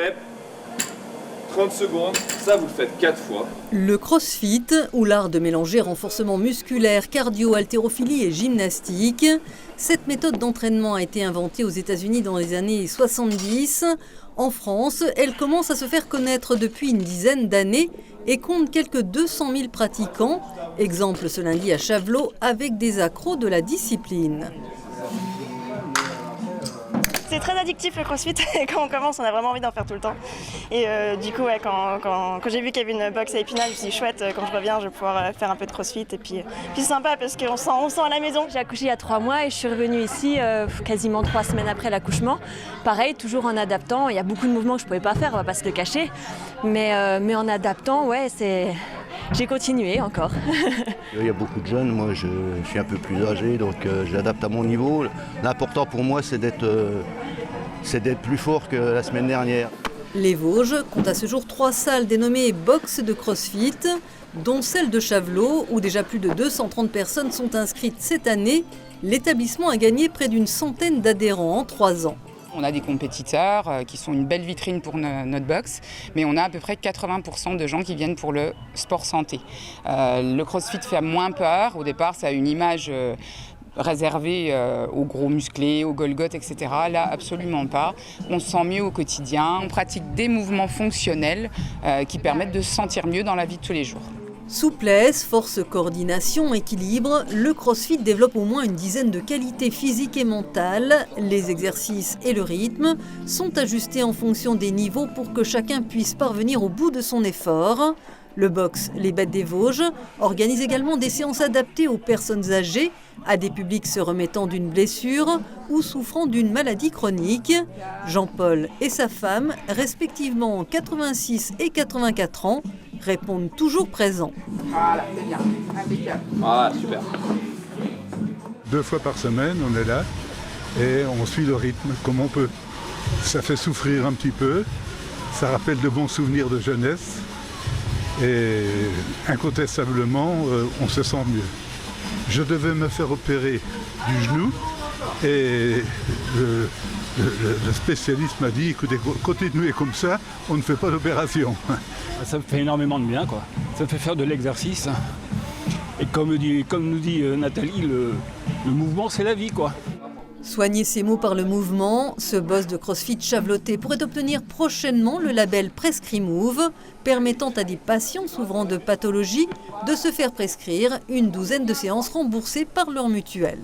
reps, 30 secondes, ça vous le faites 4 fois. Le crossfit, ou l'art de mélanger renforcement musculaire, cardio, haltérophilie et gymnastique. Cette méthode d'entraînement a été inventée aux États-Unis dans les années 70. En France, elle commence à se faire connaître depuis une dizaine d'années et compte quelques 200 000 pratiquants. Exemple ce lundi à Chavelot avec des accros de la discipline. C'est très addictif le crossfit et quand on commence on a vraiment envie d'en faire tout le temps. Et du coup ouais, quand j'ai vu qu'il y avait une box à Épinal, je me suis dit chouette, quand je reviens je vais pouvoir faire un peu de crossfit et puis c'est sympa parce qu'on sent à la maison. J'ai accouché il y a 3 mois et je suis revenue ici quasiment 3 semaines après l'accouchement. Pareil, toujours en adaptant, il y a beaucoup de mouvements que je ne pouvais pas faire, on va pas se le cacher. Mais en adaptant, ouais, j'ai continué encore. Il y a beaucoup de jeunes, moi je suis un peu plus âgé donc j'adapte à mon niveau. L'important pour moi c'est d'être plus fort que la semaine dernière. Les Vosges comptent à ce jour 3 salles dénommées box de CrossFit, dont celle de Chavelot, où déjà plus de 230 personnes sont inscrites cette année. L'établissement a gagné près d'une centaine d'adhérents en 3 ans. On a des compétiteurs qui sont une belle vitrine pour notre box, mais on a à peu près 80% de gens qui viennent pour le sport santé. Le CrossFit fait moins peur. Au départ, ça a une image réservée aux gros musclés, aux Golgoth, etc. Là, absolument pas. On se sent mieux au quotidien. On pratique des mouvements fonctionnels qui permettent de se sentir mieux dans la vie de tous les jours. Souplesse, force, coordination, équilibre, le CrossFit développe au moins une dizaine de qualités physiques et mentales. Les exercices et le rythme sont ajustés en fonction des niveaux pour que chacun puisse parvenir au bout de son effort. Le box Les Bêtes des Vosges organise également des séances adaptées aux personnes âgées, à des publics se remettant d'une blessure ou souffrant d'une maladie chronique. Jean-Paul et sa femme, respectivement 86 et 84 ans, répondent toujours présents. Voilà, c'est bien, impeccable. Voilà, super. 2 fois par semaine, on est là et on suit le rythme comme on peut. Ça fait souffrir un petit peu, ça rappelle de bons souvenirs de jeunesse et incontestablement, on se sent mieux. Je devais me faire opérer du genou et le spécialiste m'a dit, écoutez, continuez comme ça, on ne fait pas d'opération. Ça me fait énormément de bien, quoi. Ça me fait faire de l'exercice. Et comme nous dit Nathalie, le mouvement c'est la vie, quoi. Soigner ses maux par le mouvement, ce boss de CrossFit chaveloté pourrait obtenir prochainement le label PrescriMove, permettant à des patients souffrant de pathologies de se faire prescrire une douzaine de séances remboursées par leur mutuelle.